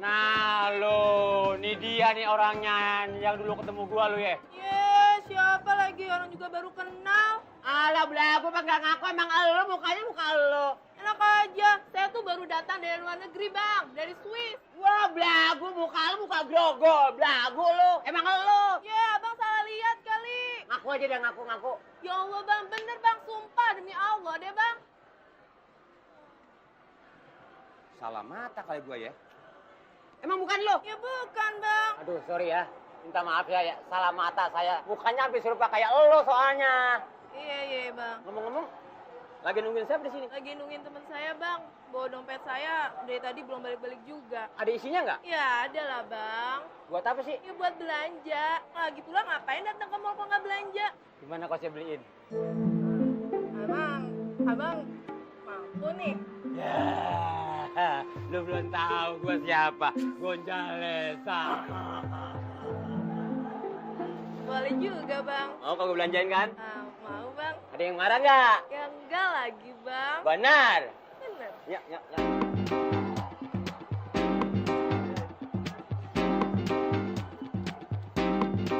Nah lo, nih dia nih orangnya yang dulu ketemu gua lo ya. Siapa lagi? Orang juga baru kenal. Alah belagu mah gak ngaku, emang lo mukanya muka lo. Enak aja, saya tuh baru datang dari luar negeri bang, dari Swiss. Wah belagu muka lo muka grogol, belagu lo. Emang lo. Ya abang salah lihat kali. Ngaku aja deh, ngaku. Ya Allah bang, bener bang, sumpah demi Allah deh bang. Salah mata kali gua ya. Emang bukan lo? Ya bukan bang. Aduh sorry ya, minta maaf ya, salah mata saya. Mukanya hampir serupa kayak lo soalnya. Iya bang. Ngomong-ngomong, lagi nungguin siapa di sini? Lagi nungguin teman saya bang. Bawa dompet saya dari tadi belum balik-balik juga. Ada isinya nggak? Ya ada lah bang. Buat apa sih? Ya buat belanja. Lagi pula ngapain datang ke mall kalau nggak belanja? Gimana kau saya beliin? Abang mampu nih. Ya, lu belum tahu gua siapa. Gonjalesa. Boleh juga bang. Mau kau belanjain kan? Mau bang. Ada yang marah nggak? Ya enggak lagi bang. Benar. Bener. Ya.